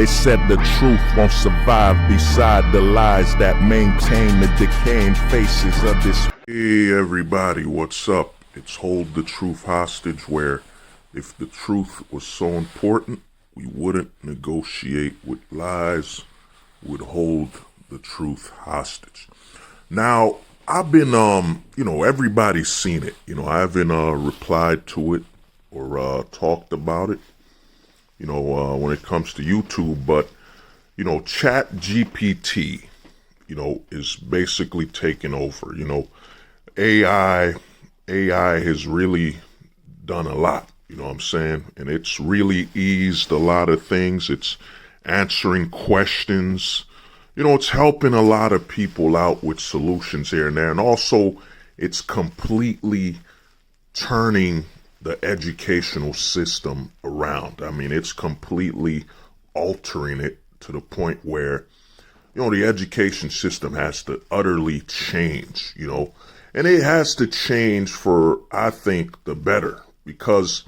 They said the truth won't survive beside the lies that maintain the decaying faces of this. Hey everybody, what's up? It's Hold the Truth Hostage, where if the truth was so important, we wouldn't negotiate with lies, would hold the truth hostage. Now, I've been, everybody's seen it. I haven't replied to it or talked about it, when it comes to YouTube, but, Chat GPT, is basically taking over. AI has really done a lot, what I'm saying? And it's really eased a lot of things. It's answering questions. It's helping a lot of people out with solutions here and there. And also, it's completely turning the educational system around. I mean, it's completely altering it to the point where, the education system has to utterly change, and it has to change for, I think, the better, because,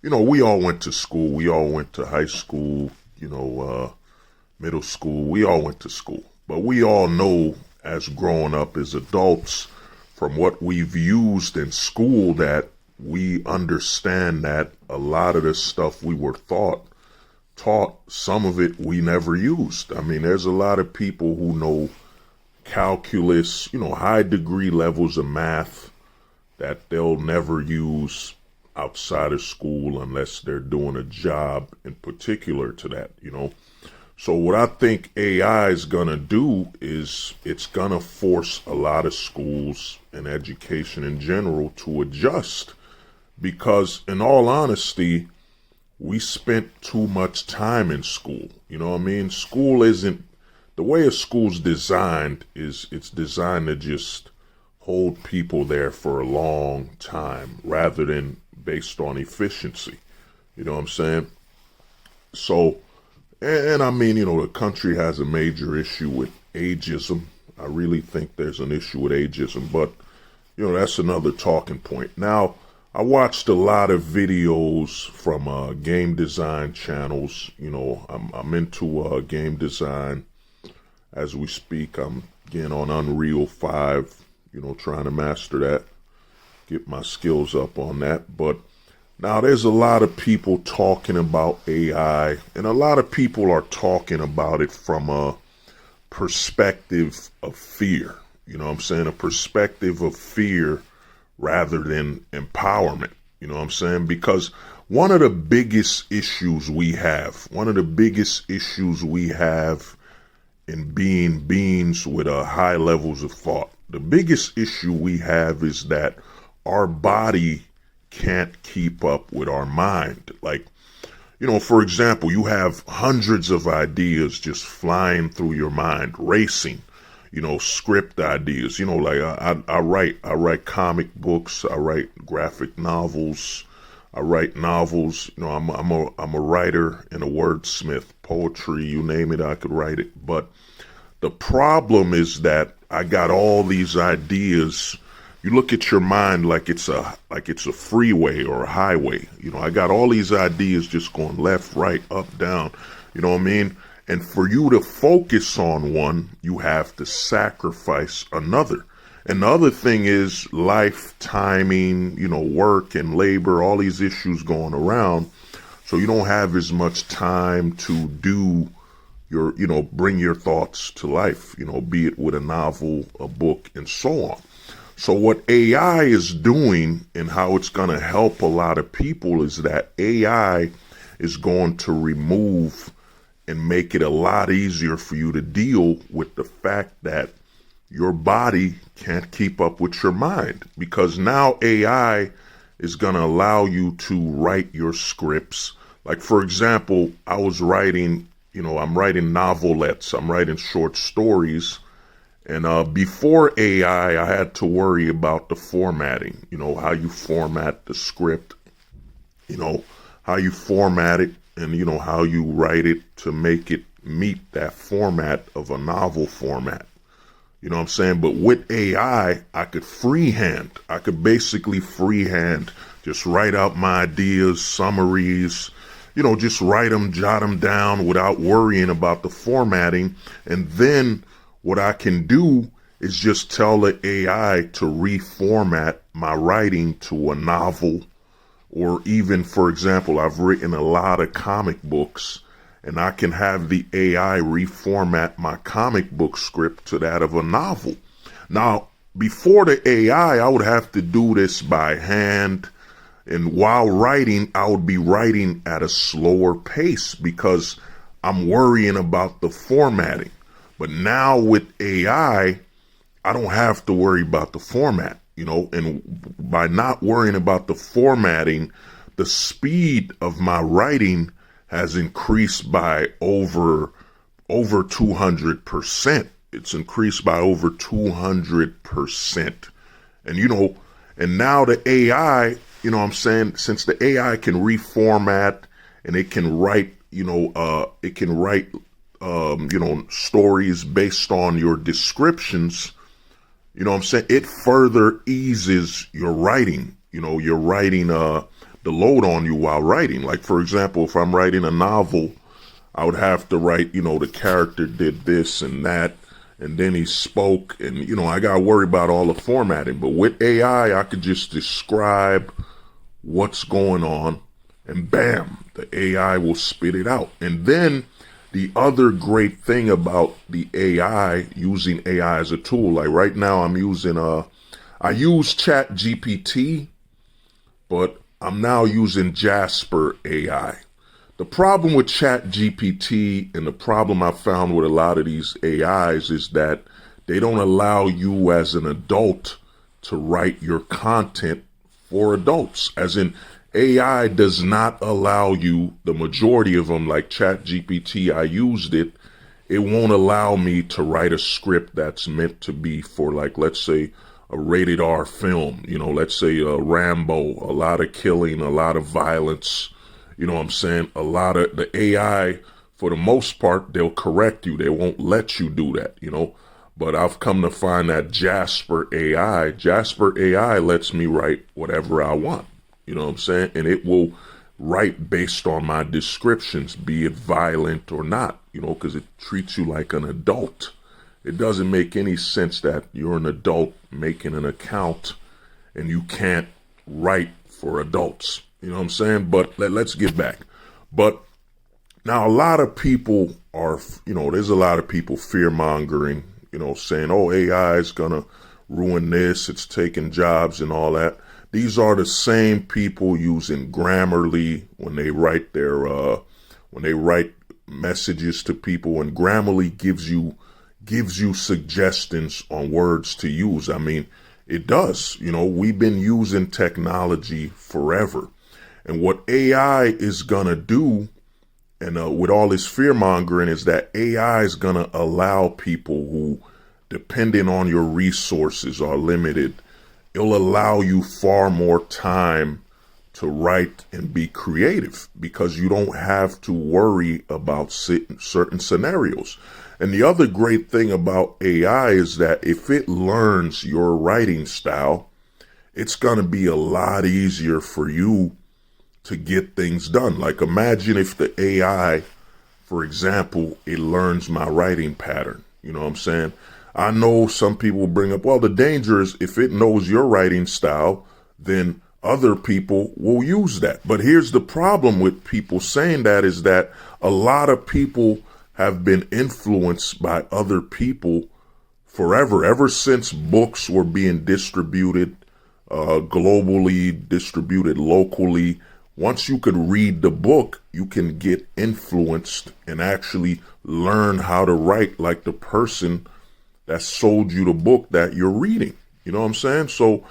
we all went to school. We all went to high school, middle school. We all went to school. But we all know, as growing up as adults, from what we've used in school, that we understand that a lot of the stuff we were taught, some of it we never used. I mean, there's a lot of people who know calculus, high degree levels of math that they'll never use outside of school unless they're doing a job in particular to that, So what I think AI is going to do is it's going to force a lot of schools and education in general to adjust, because in all honesty, we spent too much time in school. School isn't, the way a school's designed is it's designed to just hold people there for a long time rather than based on efficiency. You know what I'm saying? So, and I mean, the country has a major issue with ageism. I really think there's an issue with ageism, but, that's another talking point. Now, I watched a lot of videos from game design channels. I'm into game design as we speak. I'm getting on Unreal 5, trying to master that, get my skills up on that. But now there's a lot of people talking about AI, and a lot of people are talking about it from a perspective of fear. A perspective of fear rather than empowerment. Because one of the biggest issues we have in being beings with high levels of thought, the biggest issue we have is that our body can't keep up with our mind. Like, for example, you have hundreds of ideas just flying through your mind, racing, script ideas, like I write comic books, I write graphic novels, I write novels, I'm a writer and a wordsmith, poetry, you name it, I could write it. But the problem is that I got all these ideas. You look at your mind like it's a freeway or a highway. I got all these ideas just going left, right, up, down. You know what I mean? And for you to focus on one, you have to sacrifice another. And the other thing is life, timing, work and labor, all these issues going around. So you don't have as much time to do your, bring your thoughts to life, be it with a novel, a book, and so on. So what AI is doing and how it's going to help a lot of people is that AI is going to remove and make it a lot easier for you to deal with the fact that your body can't keep up with your mind, because now AI is going to allow you to write your scripts. Like, for example, I was writing, I'm writing novelettes, I'm writing short stories. And before AI, I had to worry about the formatting, how you format the script, how you format it, and, how you write it to make it meet that format of a novel format. You know what I'm saying? But with AI, I could freehand. Just write out my ideas, summaries, just write them, jot them down without worrying about the formatting. And then what I can do is just tell the AI to reformat my writing to a novel, or even, for example, I've written a lot of comic books, and I can have the AI reformat my comic book script to that of a novel. Now, before the AI, I would have to do this by hand. And while writing, I would be writing at a slower pace because I'm worrying about the formatting. But now with AI, I don't have to worry about the format, and by not worrying about the formatting, the speed of my writing has increased by over 200%. It's increased by over 200%. And, and now the AI, I'm saying, since the AI can reformat and it can write, stories based on your descriptions, I'm saying, it further eases your writing. You're writing the load on you while writing. Like, for example, if I'm writing a novel, I would have to write, the character did this and that, and then he spoke, and, I got to worry about all the formatting. But with AI, I could just describe what's going on, and bam, the AI will spit it out. And then the other great thing about the AI, using AI as a tool, like right now I use ChatGPT, but I'm now using Jasper AI. The problem with ChatGPT, and the problem I found with a lot of these AIs, is that they don't allow you as an adult to write your content for adults. As in, AI does not allow you, the majority of them, like ChatGPT, I used it, it won't allow me to write a script that's meant to be for, like, let's say, a rated R film, let's say Rambo, a lot of killing, a lot of violence, a lot of the AI, for the most part, they'll correct you. They won't let you do that, But I've come to find that Jasper AI lets me write whatever I want, and it will write based on my descriptions, be it violent or not, because it treats you like an adult. It doesn't make any sense that you're an adult making an account and you can't write for adults. But let's get back. But now a lot of people are, there's a lot of people fear mongering, saying, oh, AI is going to ruin this. It's taking jobs and all that. These are the same people using Grammarly when they write messages to people, and Grammarly gives you suggestions on words to use. I mean, it does. We've been using technology forever. And what AI is going to do, and with all this fear mongering, is that AI is going to allow people who, depending on your resources, are limited. It'll allow you far more time to write and be creative because you don't have to worry about certain scenarios. And the other great thing about AI is that if it learns your writing style, it's going to be a lot easier for you to get things done. Like, imagine if the AI, for example, it learns my writing pattern. You know what I'm saying? I know some people bring up, well, the danger is if it knows your writing style, then other people will use that. But here's the problem with people saying that, is that a lot of people have been influenced by other people forever, ever since books were being distributed globally, distributed locally. Once you could read the book, you can get influenced and actually learn how to write like the person that sold you the book that you're reading. You know what I'm saying? So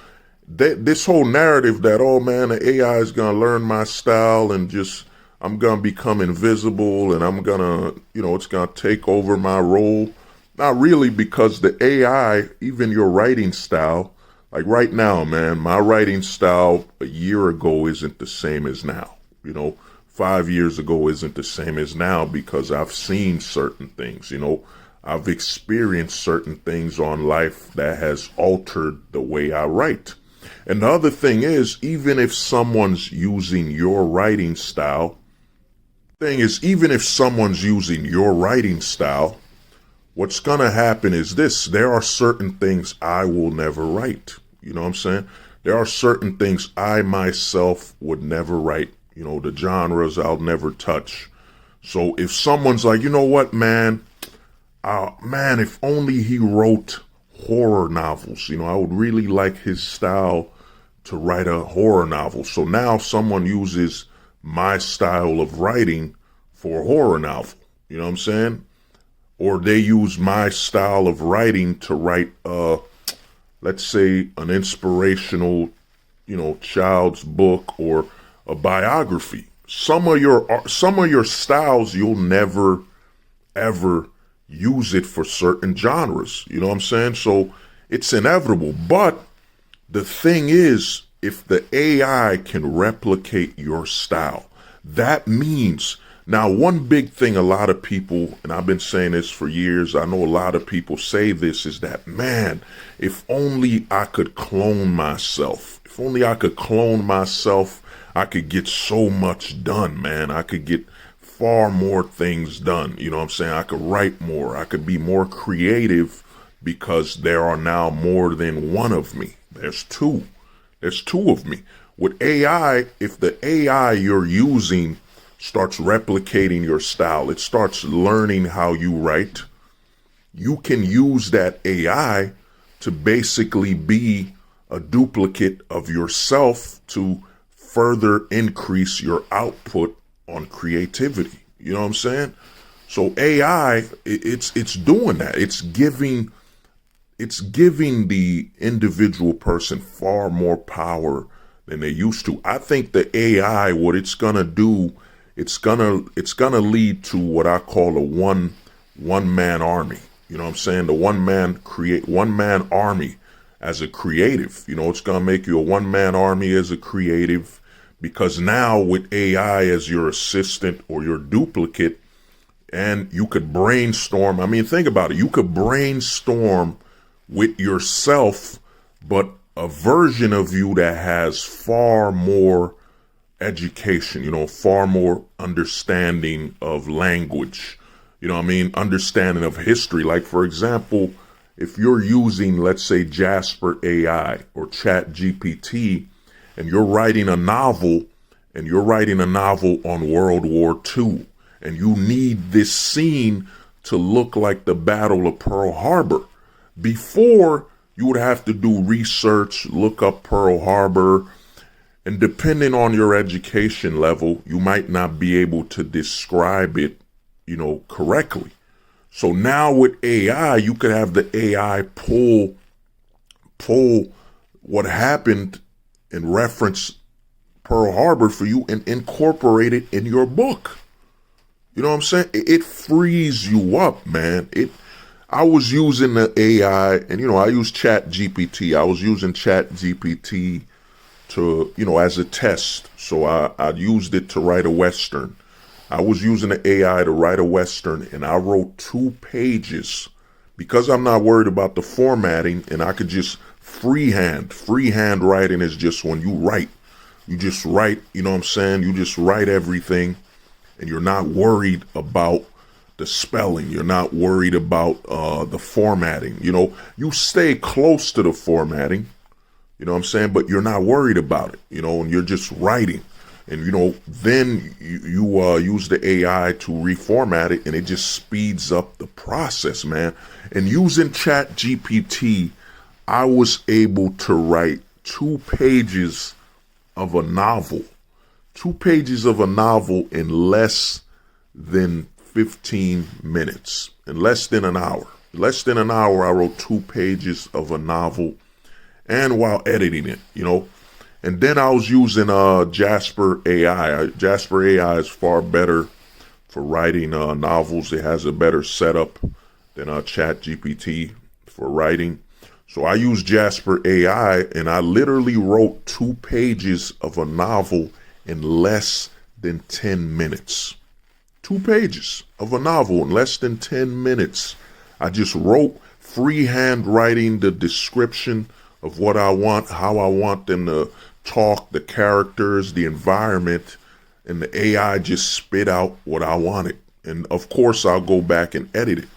this whole narrative that, oh man, the AI is going to learn my style and just, I'm going to become invisible and I'm going to, it's going to take over my role. Not really, because the AI, even your writing style, like right now, man, my writing style a year ago isn't the same as now. 5 years ago isn't the same as now because I've seen certain things, I've experienced certain things on life that has altered the way I write. And the other thing is, even if someone's using your writing style, Thing is, even if someone's using your writing style, what's going to happen is this. There are certain things I will never write. You know what I'm saying? There are certain things I myself would never write. You know, the genres I'll never touch. So if someone's like, you know what, man, if only he wrote horror novels. You know, I would really like his style to write a horror novel. So now someone uses my style of writing for a horror novel. You know what I'm saying? Or they use my style of writing to write, let's say, an inspirational, you know, child's book or a biography. Some of your styles, you'll never, ever use it for certain genres. You know what I'm saying? So it's inevitable. But the thing is, if the AI can replicate your style, that means, now one big thing a lot of people, and I've been saying this for years, I know a lot of people say this, is that, man, if only I could clone myself. If only I could clone myself, I could get so much done, man. I could get far more things done. You know what I'm saying? I could write more. I could be more creative because there are now more than one of me. There's two. There's two of me. With AI, if the AI you're using starts replicating your style, it starts learning how you write, you can use that AI to basically be a duplicate of yourself to further increase your output on creativity. You know what I'm saying? So AI, it's doing that. It's giving the individual person far more power than they used to. I think the AI, what it's gonna do, it's gonna lead to what I call a one man army. You know what I'm saying? The one man army as a creative. You know, it's gonna make you a one man army as a creative, because now with AI as your assistant or your duplicate, and you could brainstorm. I mean, think about it. You could brainstorm with yourself, but a version of you that has far more education, you know, far more understanding of language, you know what I mean, understanding of history. Like, for example, if you're using, let's say, Jasper AI or Chat GPT, and you're writing a novel, on World War II, and you need this scene to look like the Battle of Pearl Harbor. Before, you would have to do research, look up Pearl Harbor, and depending on your education level, you might not be able to describe it, you know, correctly. So now with AI, you could have the AI pull what happened and reference Pearl Harbor for you and incorporate it in your book. You know what I'm saying? It frees you up, man. I was using the AI, and, you know, I use Chat GPT. I was using Chat GPT to, you know, as a test. So I used it to write a Western. I was using the AI to write a Western, and I wrote 2 pages because I'm not worried about the formatting, and I could just freehand. Freehand writing is just when you write. You just write, you know what I'm saying? You just write everything, and you're not worried about the spelling. You're not worried about the formatting. You know, you stay close to the formatting, you know what I'm saying? But you're not worried about it, you know, and you're just writing. And, you know, then you use the AI to reformat it, and it just speeds up the process, man. And using Chat GPT, I was able to write 2 pages of a novel. 2 pages of a novel in less than 15 minutes. In less than an hour. Less than an hour, I wrote 2 pages of a novel, and while editing it, you know. And then I was using Jasper AI. Jasper AI is far better for writing novels. It has a better setup than Chat GPT for writing. So I used Jasper AI, and I literally wrote 2 pages of a novel in less than 10 minutes. 2 pages of a novel in less than 10 minutes. I just wrote, freehand writing the description of what I want, how I want them to talk, the characters, the environment, and the AI just spit out what I wanted. And of course, I'll go back and edit it,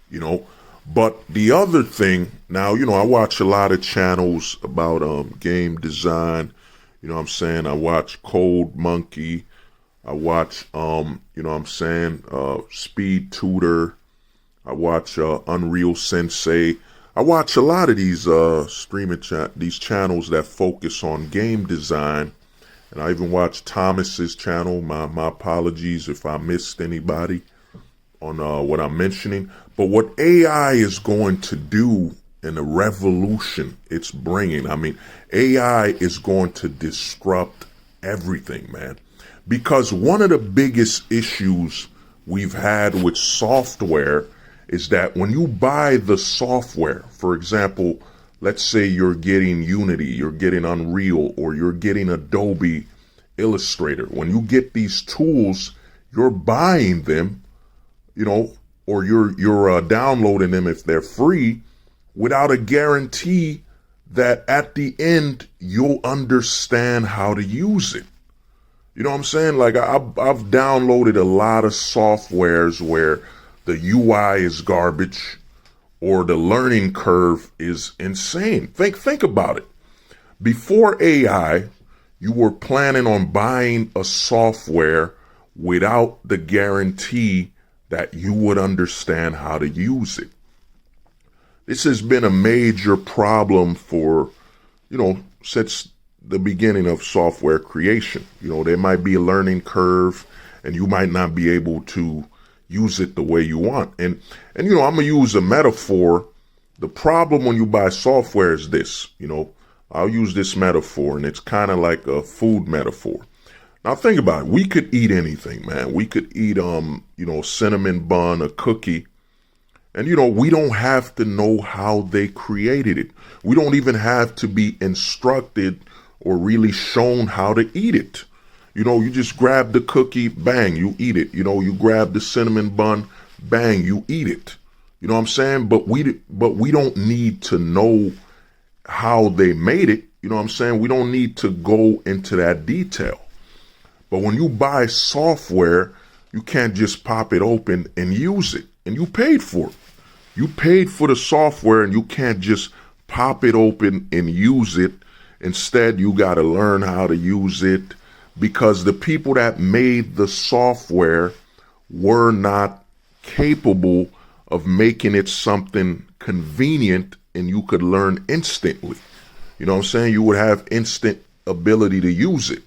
you know. But the other thing, now, you know, I watch a lot of channels about game design. You know what I'm saying? I watch Code Monkey. I watch, you know what I'm saying, Speed Tutor. I watch Unreal Sensei. I watch a lot of these these channels that focus on game design. And I even watch Thomas's channel. My apologies if I missed anybody on what I'm mentioning. But what AI is going to do in the revolution it's bringing, I mean, AI is going to disrupt everything, man. Because one of the biggest issues we've had with software is that when you buy the software, for example, let's say you're getting Unity, you're getting Unreal, or you're getting Adobe Illustrator. When you get these tools, you're buying them, you know, or you're downloading them if they're free, without a guarantee that at the end you'll understand how to use it. You know what I'm saying? Like I've downloaded a lot of softwares where the UI is garbage or the learning curve is insane. Think about it. Before AI, you were planning on buying a software without the guarantee that you would understand how to use it. This has been a major problem for, you know, since the beginning of software creation. You know, there might be a learning curve and you might not be able to use it the way you want. And you know, I'm going to use a metaphor. The problem when you buy software is this, you know, I'll use this metaphor, and it's kind of like a food metaphor. Now think about it. We could eat anything, man. We could eat, you know, cinnamon bun, a cookie. And, you know, we don't have to know how they created it. We don't even have to be instructed or really shown how to eat it. You know, you just grab the cookie, bang, you eat it. You know, you grab the cinnamon bun, bang, you eat it. You know what I'm saying? But we don't need to know how they made it. You know what I'm saying? We don't need to go into that detail. But when you buy software, you can't just pop it open and use it. And you paid for it. You paid for the software, and you can't just pop it open and use it. Instead, you got to learn how to use it, because the people that made the software were not capable of making it something convenient and you could learn instantly. You know what I'm saying? You would have instant ability to use it,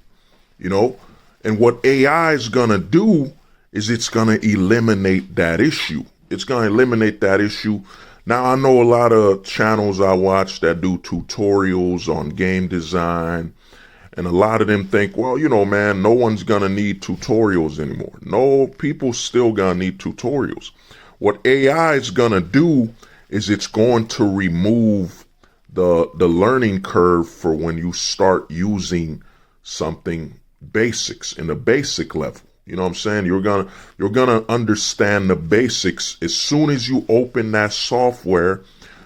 you know? And what AI is going to do is it's going to eliminate that issue. It's going to eliminate that issue. Now, I know a lot of channels I watch that do tutorials on game design, and a lot of them think, well, you know, man, no one's going to need tutorials anymore. No, people still going to need tutorials. What AI is going to do is it's going to remove the learning curve for when you start using something basics in the basic level. You know what I'm saying? You're gonna understand the basics. As soon as you open that software,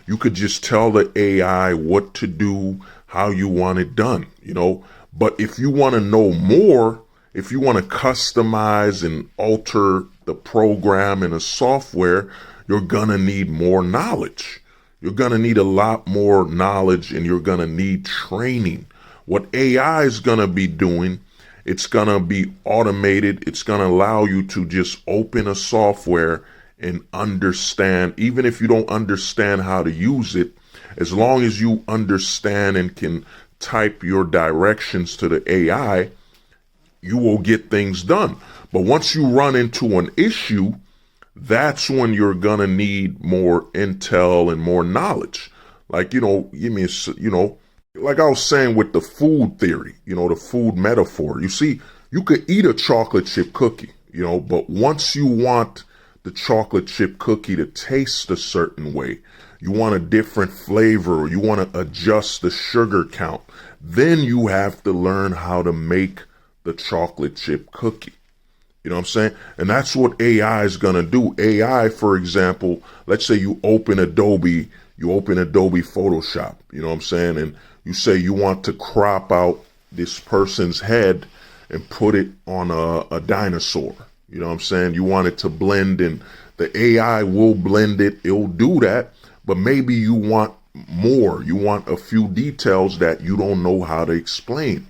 you could just tell the AI what to do, how you want it done, you know. But if you want to know more, if you want to customize and alter the program in a software, you're gonna need more knowledge. You're gonna need a lot more knowledge, and you're gonna need training. What AI is gonna be doing, it's going to be automated. It's going to allow you to just open a software and understand, even if you don't understand how to use it, as long as you understand and can type your directions to the AI, you will get things done. But once you run into an issue, that's when you're going to need more intel and more knowledge. Like, you know, give me, you know, like I was saying with the food theory, you know, the food metaphor. You see, you could eat a chocolate chip cookie, you know, but once you want the chocolate chip cookie to taste a certain way, you want a different flavor, or you want to adjust the sugar count, then you have to learn how to make the chocolate chip cookie. You know what I'm saying? And that's what AI is going to do. AI, for example, let's say you open Adobe Photoshop, you know what I'm saying? And you say you want to crop out this person's head, and put it on a dinosaur. You know what I'm saying? You want it to blend, and the AI will blend it. It'll do that. But maybe you want more. You want a few details that you don't know how to explain.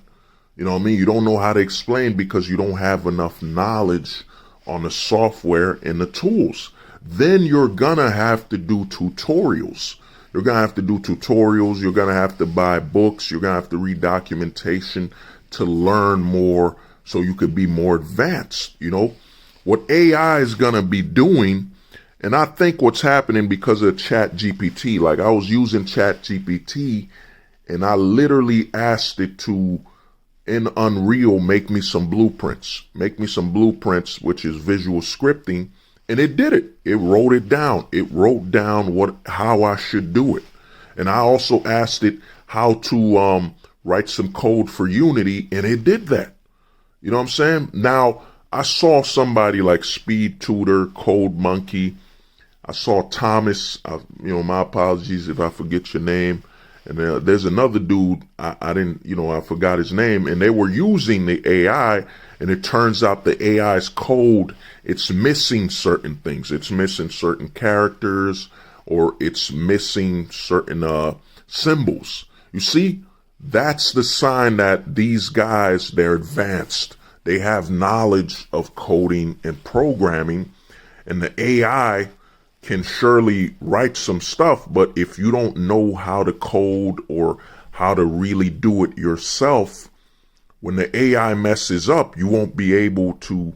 You know what I mean? You don't know how to explain because you don't have enough knowledge on the software and the tools. Then you're gonna have to do tutorials. You're gonna have to do tutorials. You're gonna have to buy books. You're gonna have to read documentation to learn more so you could be more advanced. You know, what AI is gonna be doing, and I think what's happening because of ChatGPT, like I was using ChatGPT and I literally asked it to, in Unreal, make me some blueprints, which is visual scripting. And it did it. It wrote it down. It wrote down how I should do it. And I also asked it how to write some code for Unity, and it did that. You know what I'm saying? Now, I saw somebody like Speed Tutor, Code Monkey. I saw Thomas. My apologies if I forget your name. And there's another dude, I forgot his name, and they were using the AI, and it turns out the AI's code, it's missing certain things. It's missing certain characters, or it's missing certain symbols. You see, that's the sign that these guys, they're advanced. They have knowledge of coding and programming, and the AI can surely write some stuff, but if you don't know how to code or how to really do it yourself, when the AI messes up, you won't be able to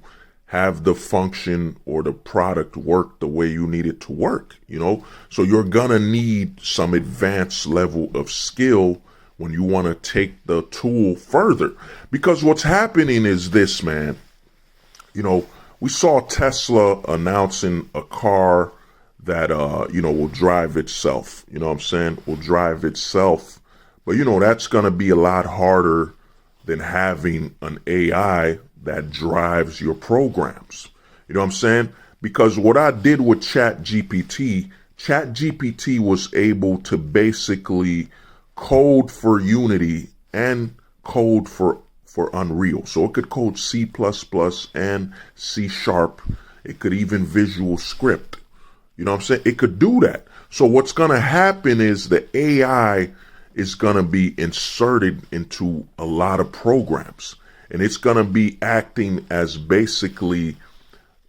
have the function or the product work the way you need it to work, you know? So you're gonna need some advanced level of skill when you want to take the tool further. Because what's happening is this, man. You know, we saw Tesla announcing a car that, will drive itself. You know what I'm saying? Will drive itself. But, that's going to be a lot harder than having an AI that drives your programs. You know what I'm saying? Because what I did with ChatGPT was able to basically code for Unity and code for Unreal. So it could code C++ and C#. It could even visual script. You know what I'm saying? It could do that. So what's going to happen is the AI is going to be inserted into a lot of programs, and it's going to be acting as basically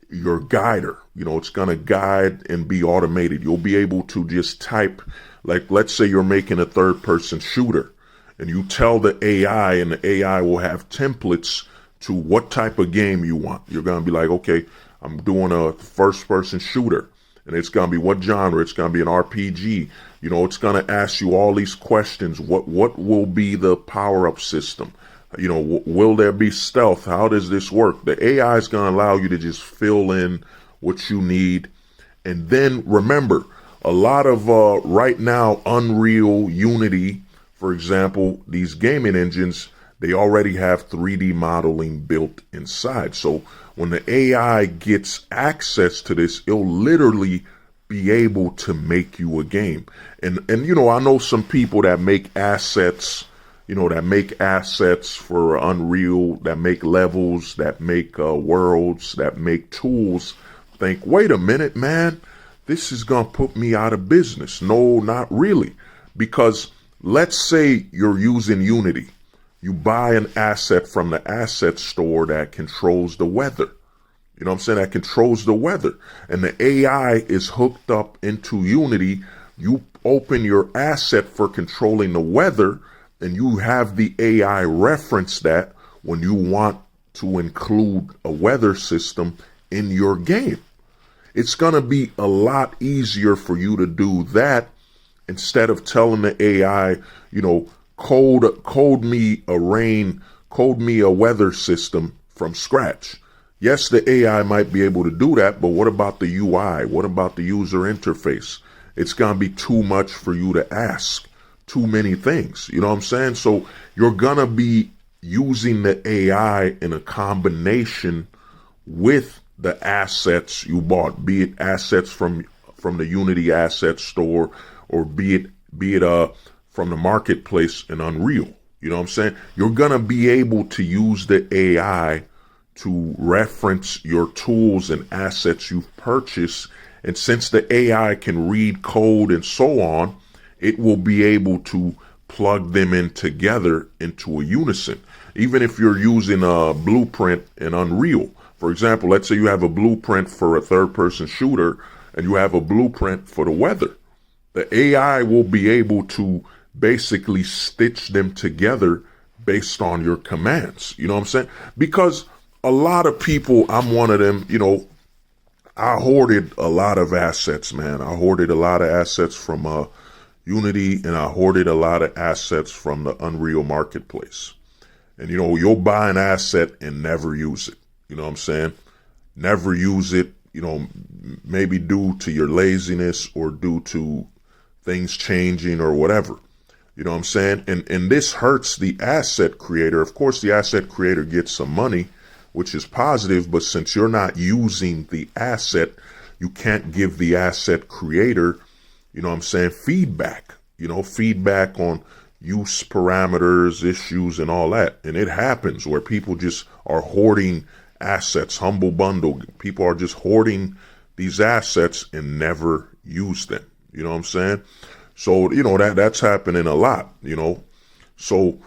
your guider. It's going to guide and be automated. You'll be able to just type, like, let's say you're making a third-person shooter, and you tell the AI, and the AI will have templates to what type of game you want. You're going to be like, okay, I'm doing a first-person shooter. And it's going to be what genre? It's going to be an RPG. It's going to ask you all these questions. What will be the power-up system? Will there be stealth? How does this work? The AI is going to allow you to just fill in what you need. And then remember, a lot of right now, Unreal, Unity, for example, these gaming engines, they already have 3D modeling built inside. So when the AI gets access to this, it'll literally be able to make you a game. And I know some people that make assets, for Unreal, that make levels, that make worlds, that make tools, think, wait a minute, man, this is going to put me out of business. No, not really. Because let's say you're using Unity. You buy an asset from the asset store that controls the weather. You know what I'm saying? That controls the weather. And the AI is hooked up into Unity. You open your asset for controlling the weather, and you have the AI reference that when you want to include a weather system in your game. It's going to be a lot easier for you to do that instead of telling the AI, code me a weather system from scratch. Yes, the AI might be able to do that, but what about the UI? What about the user interface? It's going to be too much for you to ask. Too many things. You know what I'm saying? So you're going to be using the AI in a combination with the assets you bought, be it assets from the Unity asset store, or be it from the marketplace in Unreal. You know what I'm saying? You're going to be able to use the AI to reference your tools and assets you've purchased. And since the AI can read code and so on, it will be able to plug them in together into a unison. Even if you're using a blueprint in Unreal, for example, let's say you have a blueprint for a third-person shooter and you have a blueprint for the weather. The AI will be able to basically stitch them together based on your commands. You know what I'm saying? Because a lot of people, I'm one of them, I hoarded a lot of assets, man. I hoarded a lot of assets from Unity, and I hoarded a lot of assets from the Unreal Marketplace. And, you'll buy an asset and never use it. You know what I'm saying? Never use it, maybe due to your laziness or due to things changing or whatever. You know what I'm saying? And this hurts the asset creator. Of course, the asset creator gets some money, which is positive, but since you're not using the asset, you can't give the asset creator, feedback, feedback on use parameters, issues, and all that. And it happens where people just are hoarding assets, humble bundle. People are just hoarding these assets and never use them. You know what I'm saying? So, that's happening a lot, So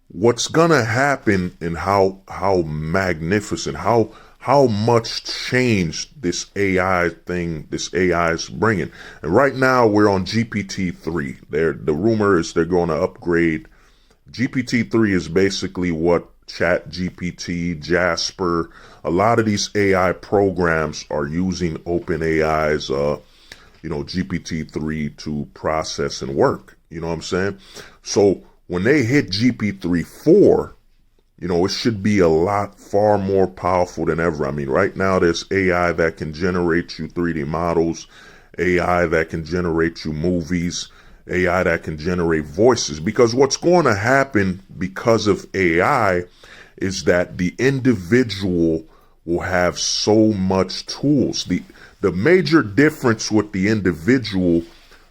what's going to happen and how magnificent, how much change this AI is bringing. And right now we're on GPT-3. The rumor is they're going to upgrade. GPT-3 is basically what ChatGPT, Jasper, a lot of these AI programs are using OpenAI's, GPT-3 to process and work. You know what I'm saying? So when they hit GPT-4, it should be a lot far more powerful than ever. I mean, right now there's AI that can generate you 3D models, AI that can generate you movies, AI that can generate voices. Because what's going to happen because of AI is that the individual will have so much tools. The major difference with the individual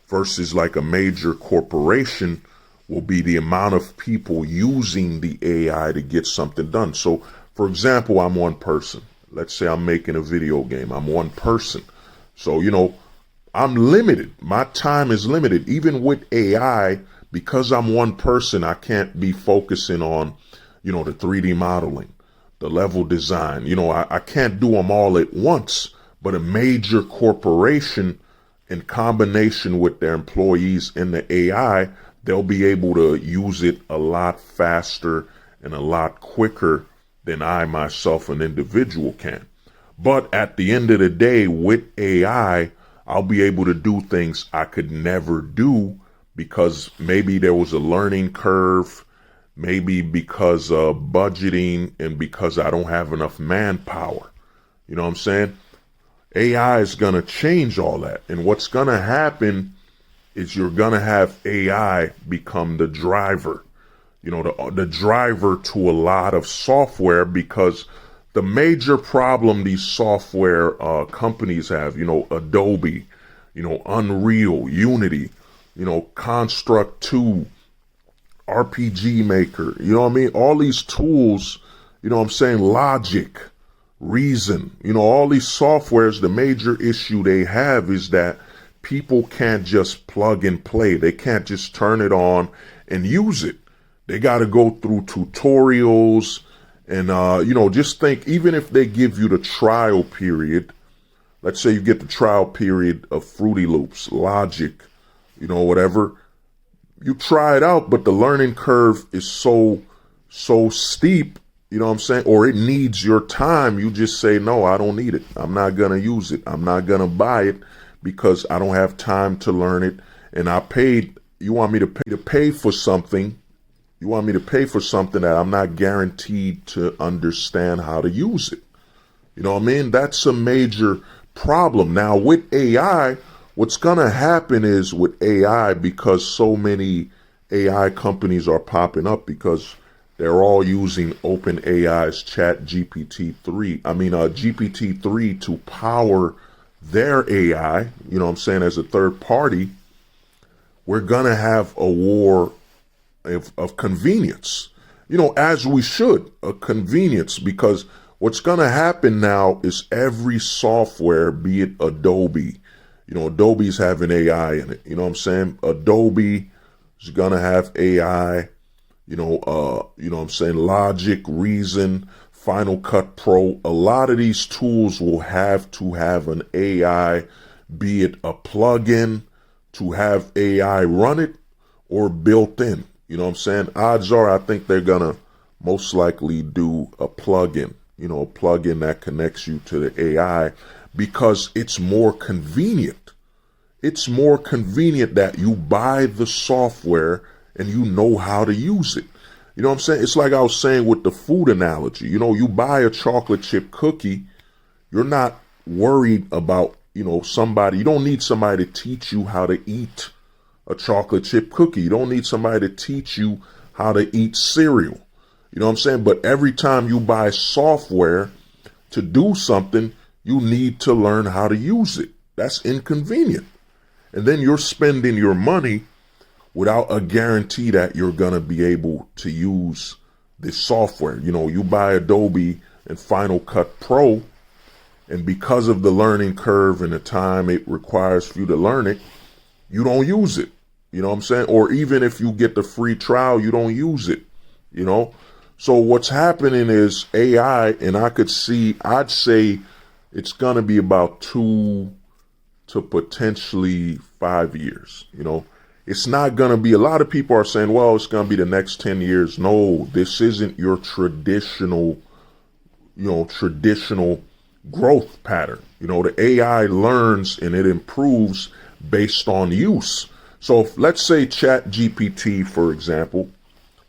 versus like a major corporation will be the amount of people using the AI to get something done. So, for example, I'm one person. Let's say I'm making a video game. I'm one person. So, I'm limited. My time is limited. Even with AI, because I'm one person, I can't be focusing on, the 3D modeling, the level design. I can't do them all at once. But a major corporation, in combination with their employees in the AI, they'll be able to use it a lot faster and a lot quicker than I myself, an individual, can. But at the end of the day, with AI, I'll be able to do things I could never do because maybe there was a learning curve, maybe because of budgeting and because I don't have enough manpower. You know what I'm saying? AI is going to change all that. And what's going to happen is you're going to have AI become the driver, the driver to a lot of software, because the major problem these software companies have, Adobe, Unreal, Unity, Construct 2, RPG Maker, all these tools, Logic, Reason, all these softwares, the major issue they have is that people can't just plug and play. They can't just turn it on and use it. They got to go through tutorials and, just think, even if they give you the trial period, let's say you get the trial period of Fruity Loops, Logic, whatever, you try it out, but the learning curve is so steep. You know what I'm saying? Or it needs your time. You just say, no, I don't need it. I'm not going to use it. I'm not going to buy it because I don't have time to learn it. And I paid, you want me to pay for something. You want me to pay for something that I'm not guaranteed to understand how to use it. You know what I mean? That's a major problem. Now with AI, what's going to happen is with AI, because so many AI companies are popping up because they're all using OpenAI's GPT-3 to power their AI, as a third party. We're going to have a war of convenience, as we should, a convenience, because what's going to happen now is every software, be it Adobe, Adobe's having AI in it. You know what I'm saying? Adobe is going to have AI, Logic, Reason, Final Cut Pro. A lot of these tools will have to have an AI, be it a plugin to have AI run it or built in. You know what I'm saying? Odds are I think they're going to most likely do a plugin, a plugin that connects you to the AI, because it's more convenient. It's more convenient that you buy the software and you know how to use it. You know what I'm saying? It's like I was saying with the food analogy. You buy a chocolate chip cookie, you're not worried about, somebody. You don't need somebody to teach you how to eat a chocolate chip cookie. You don't need somebody to teach you how to eat cereal. You know what I'm saying? But every time you buy software to do something, you need to learn how to use it. That's inconvenient. And then you're spending your money without a guarantee that you're going to be able to use this software. You buy Adobe and Final Cut Pro, and because of the learning curve and the time it requires for you to learn it, you don't use it. You know what I'm saying? Or even if you get the free trial, you don't use it, So what's happening is AI, and I'd say it's going to be about 2 to potentially 5 years. It's not going to be, a lot of people are saying, well, it's going to be the next 10 years. No, this isn't your traditional growth pattern. The AI learns and it improves based on use. So if, let's say ChatGPT, for example,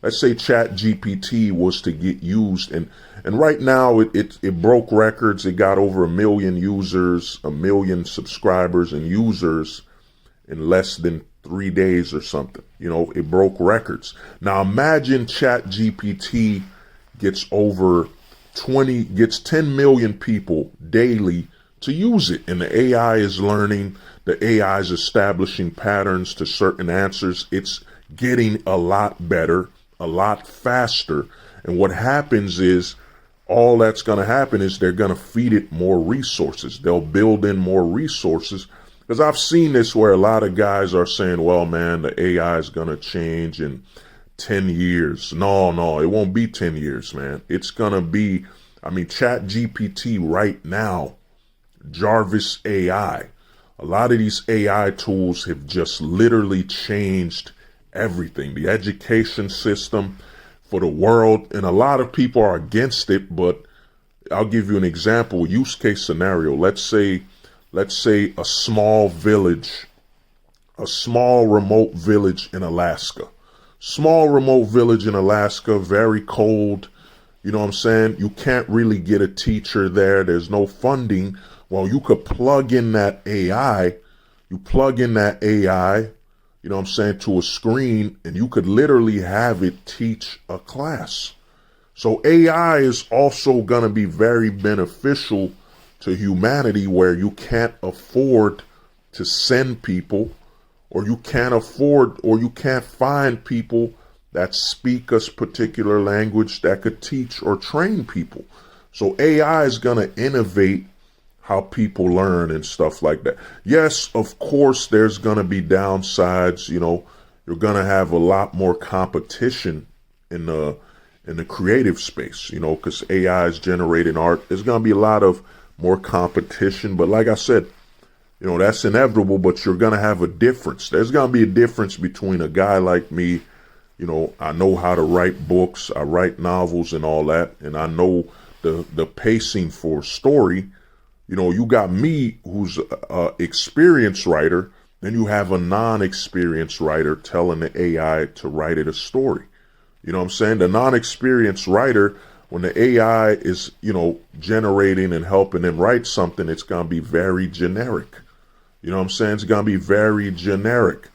let's say ChatGPT was to get used, and right now it broke records. It got over 1 million users, 1 million subscribers and users in less than 3 days or something. It broke records. Now imagine ChatGPT gets 10 million people daily to use it, and the AI is learning, the AI is establishing patterns to certain answers. It's getting a lot better, a lot faster. And what happens is, all that's going to happen is they're going to feed it more resources. They'll build in more resources, because I've seen this where a lot of guys are saying, well, man, the AI is going to change in 10 years. No, it won't be 10 years, man. It's going to be, ChatGPT right now, Jarvis AI, a lot of these AI tools have just literally changed everything. The education system for the world, and a lot of people are against it, but I'll give you an example, use case scenario. Let's say a small village, a small remote village in Alaska. Small remote village in Alaska, very cold. You know what I'm saying? You can't really get a teacher there. There's no funding. Well, you could plug in that AI. You plug in that AI, to a screen, and you could literally have it teach a class. So AI is also going to be very beneficial to humanity, where you can't afford to send people, or you can't find people that speak a particular language that could teach or train people. So AI is going to innovate how people learn and stuff like that. Yes, of course, there's going to be downsides. You're going to have a lot more competition in the creative space, because AI is generating art. There's going to be a lot of more competition. But like I said, that's inevitable, but you're going to have a difference. There's going to be a difference between a guy like me. I know how to write books. I write novels and all that. And I know the pacing for a story. You got me, who's a experienced writer. Then you have a non-experienced writer telling the AI to write it a story. You know what I'm saying? The non-experienced writer, when the AI is, generating and helping them write something, it's going to be very generic. You know what I'm saying? It's going to be very generic.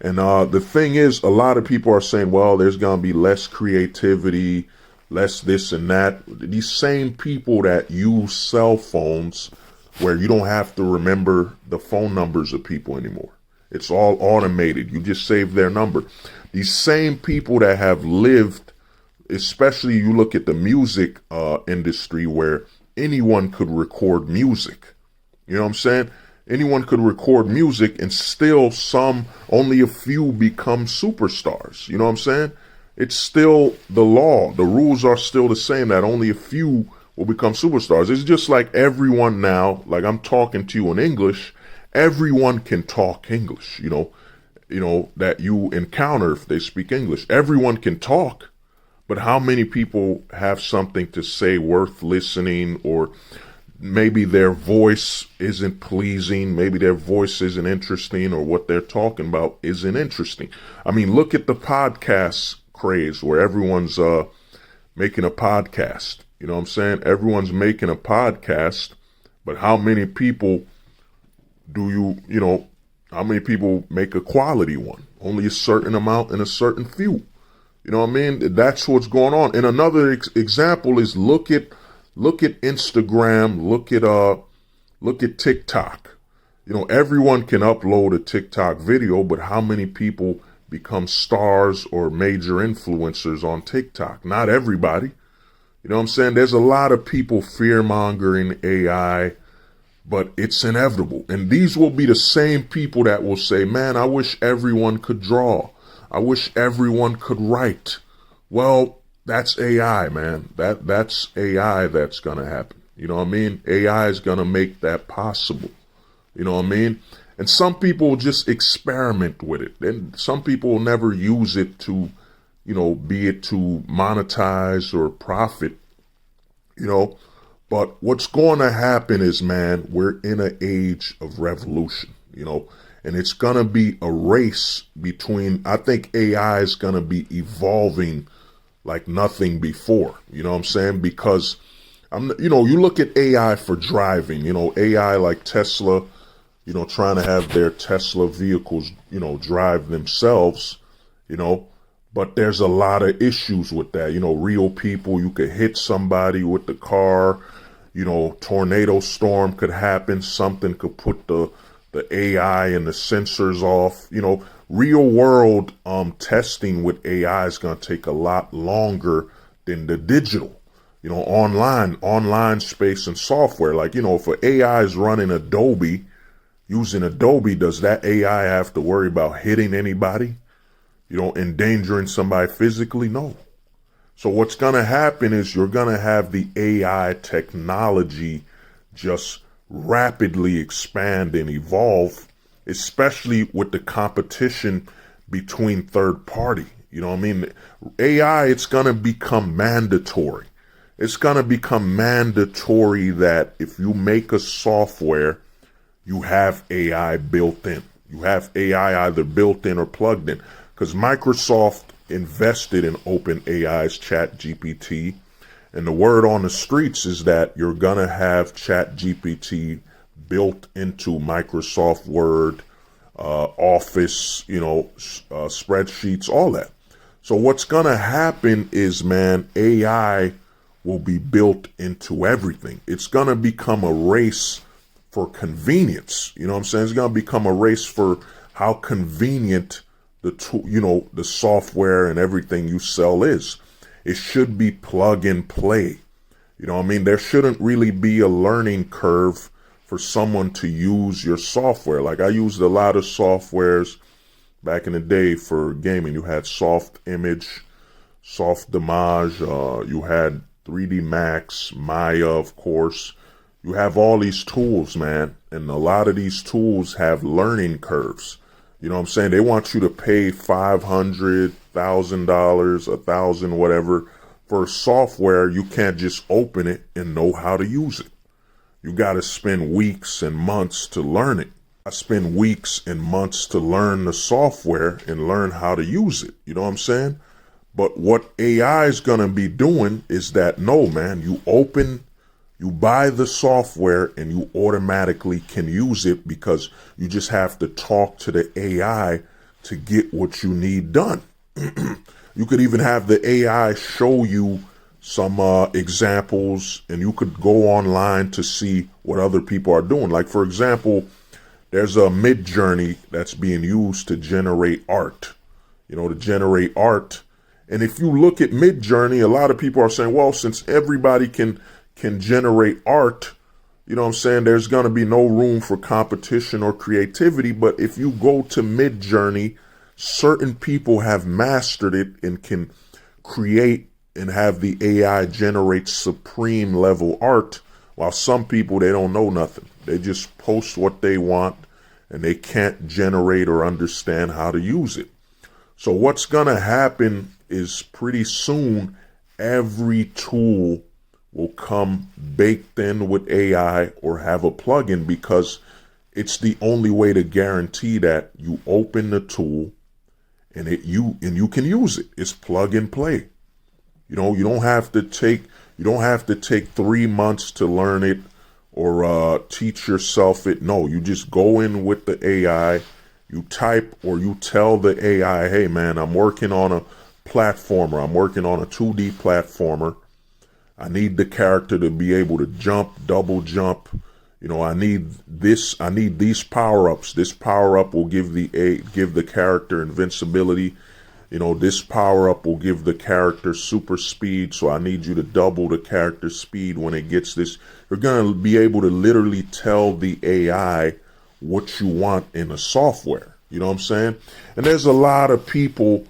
And the thing is, a lot of people are saying, well, there's going to be less creativity, less this and that. These same people that use cell phones where you don't have to remember the phone numbers of people anymore. It's all automated. You just save their number. These same people that have lived, especially you look at the music industry where anyone could record music. You know what I'm saying? Anyone could record music and still only a few become superstars. You know what I'm saying? It's still the law. The rules are still the same that only a few will become superstars. It's just like everyone now, like I'm talking to you in English, everyone can talk English, you know, that you encounter if they speak English. Everyone can talk, but how many people have something to say worth listening, or maybe their voice isn't pleasing, maybe their voice isn't interesting, or what they're talking about isn't interesting. I mean, look at the podcast craze where everyone's making a podcast. You know what I'm saying? Everyone's making a podcast, but how many people how many people make a quality one? Only a certain amount and a certain few. You know what I mean? That's what's going on. And another example is look at Instagram, look at TikTok. You know, everyone can upload a TikTok video, but how many people become stars or major influencers on TikTok? Not everybody. You know what I'm saying? There's a lot of people fear-mongering AI, but it's inevitable. And these will be the same people that will say, man, I wish everyone could draw. I wish everyone could write. Well, that's AI, man. That's AI that's going to happen. You know what I mean? AI is going to make that possible. You know what I mean? And some people will just experiment with it. And some people will never use it to, be it to monetize or profit, But what's going to happen is, man, we're in an age of revolution, and it's going to be a race between, I think AI is going to be evolving like nothing before, you know what I'm saying? Because, you look at AI for driving, AI like Tesla, trying to have their Tesla vehicles, drive themselves, but there's a lot of issues with that. Real people, you could hit somebody with the car, tornado storm could happen, something could put the AI and the sensors off, real world testing with AI is going to take a lot longer than the digital, online space and software. Like, if an AI is running Adobe, using Adobe, does that AI have to worry about hitting anybody, endangering somebody physically? No. So what's going to happen is you're going to have the AI technology just rapidly expand and evolve, especially with the competition between third party. You know what I mean? AI, it's going to become mandatory. It's going to become mandatory that if you make a software, you have AI built in. You have AI either built in or plugged in. Because Microsoft invested in OpenAI's ChatGPT. And the word on the streets is that you're going to have ChatGPT built into Microsoft Word, Office, spreadsheets, all that. So what's going to happen is, man, AI will be built into everything. It's going to become a race for convenience. You know what I'm saying? It's going to become a race for how convenient the software and everything you sell is. It should be plug and play. You know what I mean? There shouldn't really be a learning curve for someone to use your software. Like I used a lot of softwares back in the day for gaming. You had Soft Image, Soft Damage, you had 3D Max, Maya, of course. You have all these tools, man. And a lot of these tools have learning curves. You know what I'm saying? They want you to pay $500, $1,000, $1,000, whatever, for software. You can't just open it and know how to use it. You got to spend weeks and months to learn it. I spend weeks and months to learn the software and learn how to use it. You know what I'm saying? But what AI is going to be doing is that, no, man, you buy the software and you automatically can use it because you just have to talk to the AI to get what you need done. You could even have the AI show you some examples, and you could go online to see what other people are doing. Like, for example, There's a Mid-Journey that's being used to generate art, to generate art. And if you look at Mid-Journey, a lot of people are saying, well, since everybody can generate art, there's going to be no room for competition or creativity. But if you go to Mid-Journey, certain people have mastered it and can create and have the AI generate supreme level art, while some people, they don't know nothing. They just post what they want and they can't generate or understand how to use it. So what's going to happen is pretty soon every tool will come baked in with AI or have a plugin, because it's the only way to guarantee that you open the tool and you can use it. It's plug and play. You don't have to take 3 months to learn it or teach yourself it. No, you just go in with the AI, you type or you tell the AI, hey man, I'm working on a platformer. I'm working on a 2D platformer. I need the character to be able to jump, double jump. I need these power-ups. This power-up will give the character invincibility. This power-up will give the character super speed. So I need you to double the character speed when it gets this. You're going to be able to literally tell the AI what you want in the software. You know what I'm saying? And there's a lot of people,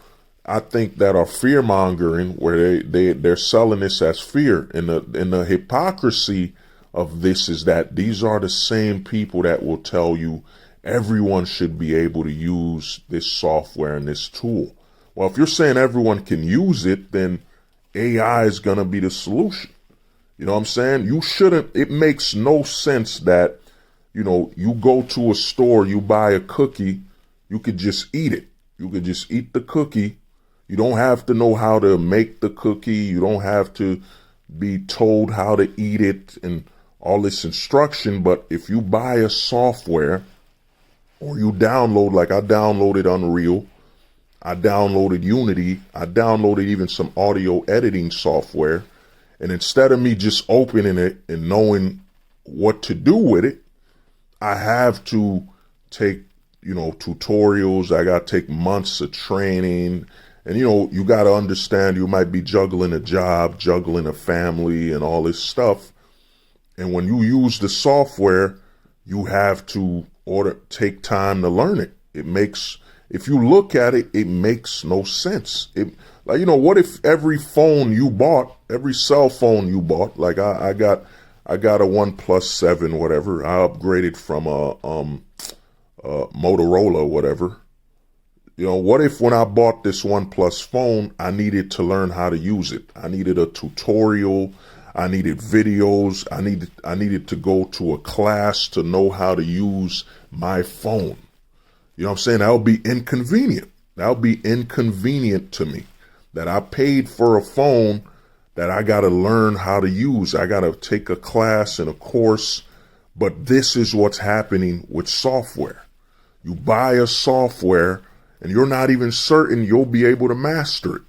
I think, that are fear mongering, where they're selling this as fear. And the hypocrisy of this is that these are the same people that will tell you everyone should be able to use this software and this tool. Well, if you're saying everyone can use it, then AI is going to be the solution. You know what I'm saying? It makes no sense that, you go to a store, you buy a cookie, you could just eat it. You could just eat the cookie. You don't have to know how to make the cookie. You don't have to be told how to eat it and all this instruction. But if you buy a software or you download, like I downloaded Unreal, I downloaded Unity, I downloaded even some audio editing software. And instead of me just opening it and knowing what to do with it, I have to take, tutorials. I got to take months of training. And, you got to understand you might be juggling a job, juggling a family and all this stuff. And when you use the software, you have to take time to learn it. If you look at it, it makes no sense. What if every phone you bought, every cell phone you bought, like I got a OnePlus 7, whatever. I upgraded from a Motorola, whatever. What if when I bought this OnePlus phone, I needed to learn how to use it? I needed a tutorial. I needed videos. I needed to go to a class to know how to use my phone. You know what I'm saying? That would be inconvenient. That would be inconvenient to me, that I paid for a phone that I got to learn how to use. I got to take a class and a course. But this is what's happening with software. You buy a software and you're not even certain you'll be able to master it.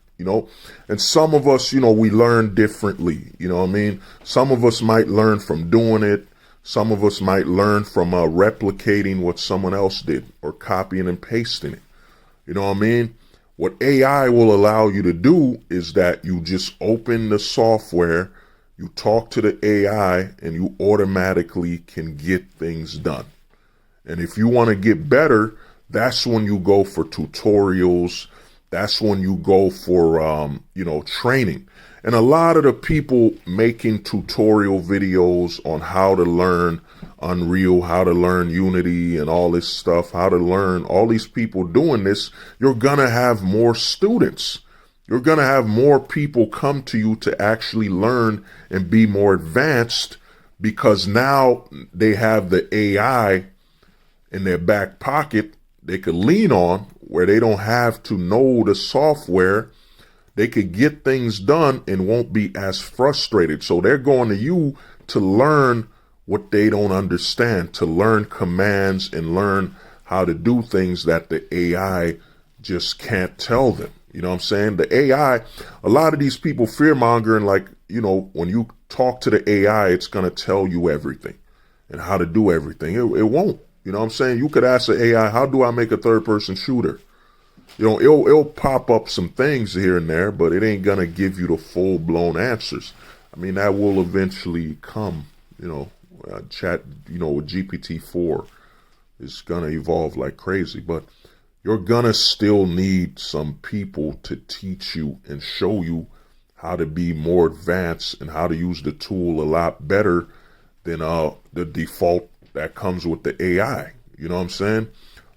And some of us, we learn differently. You know what I mean? Some of us might learn from doing it. Some of us might learn from replicating what someone else did or copying and pasting it. You know what I mean? What AI will allow you to do is that you just open the software, you talk to the AI, and you automatically can get things done. And if you want to get better, that's when you go for tutorials. That's when you go for, training. And a lot of the people making tutorial videos on how to learn Unreal, how to learn Unity and all this stuff, how to learn, all these people doing this, you're going to have more students. You're going to have more people come to you to actually learn and be more advanced, because now they have the AI in their back pocket they could lean on, where they don't have to know the software. They could get things done and won't be as frustrated. So they're going to you to learn what they don't understand, to learn commands and learn how to do things that the AI just can't tell them. You know what I'm saying? The AI, a lot of these people fear mongering, like, when you talk to the AI, it's going to tell you everything and how to do everything. It won't. You know what I'm saying? You could ask the AI, how do I make a third person shooter? You know, it'll pop up some things here and there, but it ain't gonna give you the full blown answers. I mean, that will eventually come. You know, chat. You know, with GPT-4 is gonna evolve like crazy, but you're gonna still need some people to teach you and show you how to be more advanced and how to use the tool a lot better than the default that comes with the AI. You know what I'm saying?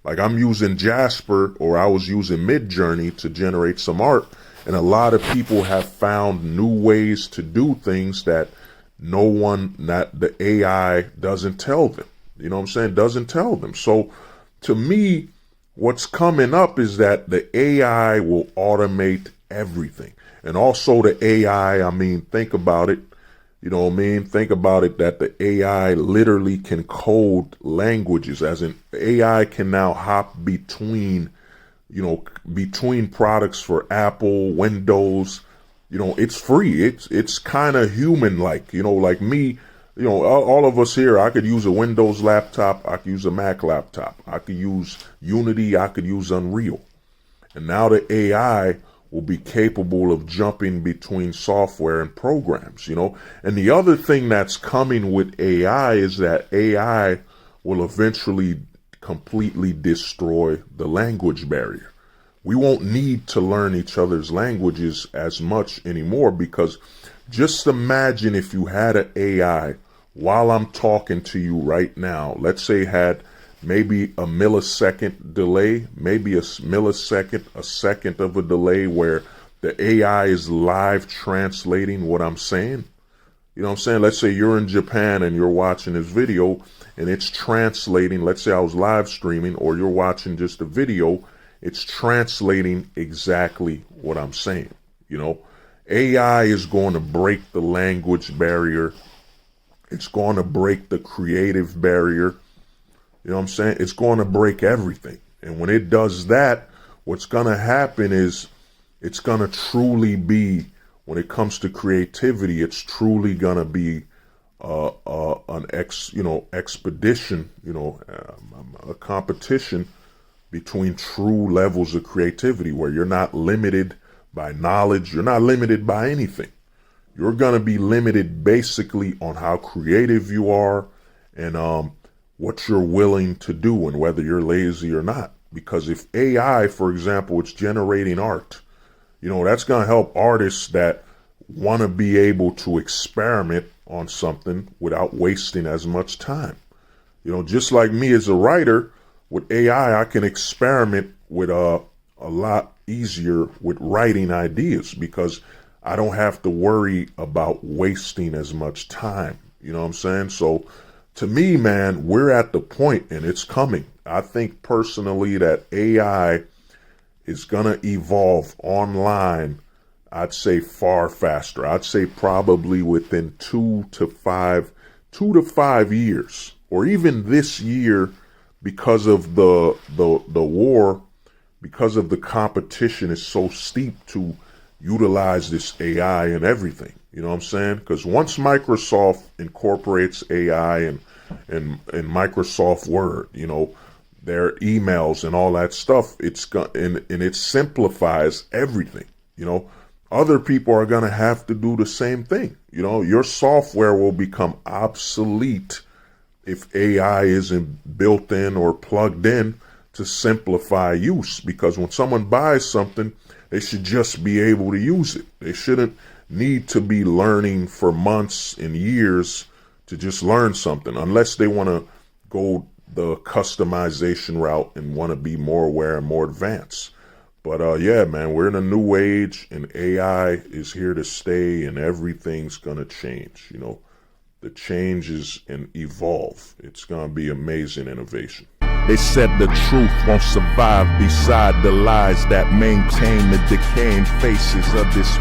Like, I'm using Jasper, or I was using Midjourney to generate some art, and a lot of people have found new ways to do things that that the AI doesn't tell them. You know what I'm saying? Doesn't tell them. So to me, what's coming up is that the AI will automate everything. And also the AI, I mean, think about it. You know what I mean? Think about it, that the AI literally can code languages, as in AI can now hop between, you know, between products for Apple, Windows. You know, it's free. It's kind of human-like, you know, like me, you know, all of us here, I could use a Windows laptop. I could use a Mac laptop. I could use Unity. I could use Unreal. And now the AI will be capable of jumping between software and programs, you know. And the other thing that's coming with AI is that AI will eventually completely destroy the language barrier. We won't need to learn each other's languages as much anymore, because just imagine if you had an AI while I'm talking to you right now, let's say had maybe a millisecond delay, maybe a millisecond, a second of a delay, where the AI is live translating what I'm saying. You know what I'm saying? Let's say you're in Japan and you're watching this video and it's translating. Let's say I was live streaming, or you're watching just a video. It's translating exactly what I'm saying. You know, AI is going to break the language barrier. It's going to break the creative barrier. You know what I'm saying? It's going to break everything. And when it does that, what's going to happen is it's going to truly be, when it comes to creativity, it's truly going to be expedition, a competition between true levels of creativity, where you're not limited by knowledge. You're not limited by anything. You're going to be limited basically on how creative you are and what you're willing to do, and whether you're lazy or not. Because if AI, for example, it's generating art, you know, that's going to help artists that want to be able to experiment on something without wasting as much time. You know, just like me as a writer, with AI, I can experiment with a lot easier with writing ideas, because I don't have to worry about wasting as much time. You know what I'm saying? So to me, man, we're at the point, and it's coming. I think personally that AI is going to evolve online, I'd say far faster. I'd say probably within 2 to 5 years, or even this year, because of the war, because of the competition is so steep to utilize this AI and everything. You know what I'm saying? Because once Microsoft incorporates AI and Microsoft Word, you know, their emails and all that stuff, and it simplifies everything. You know, other people are going to have to do the same thing. You know, your software will become obsolete if AI isn't built in or plugged in to simplify use. Because when someone buys something, they should just be able to use it. They shouldn't need to be learning for months and years to just learn something, unless they want to go the customization route and want to be more aware and more advanced. But yeah, man, we're in a new age, and AI is here to stay, and everything's going to change. You know, the changes and evolve. It's going to be amazing innovation. They said the truth won't survive beside the lies that maintain the decaying faces of this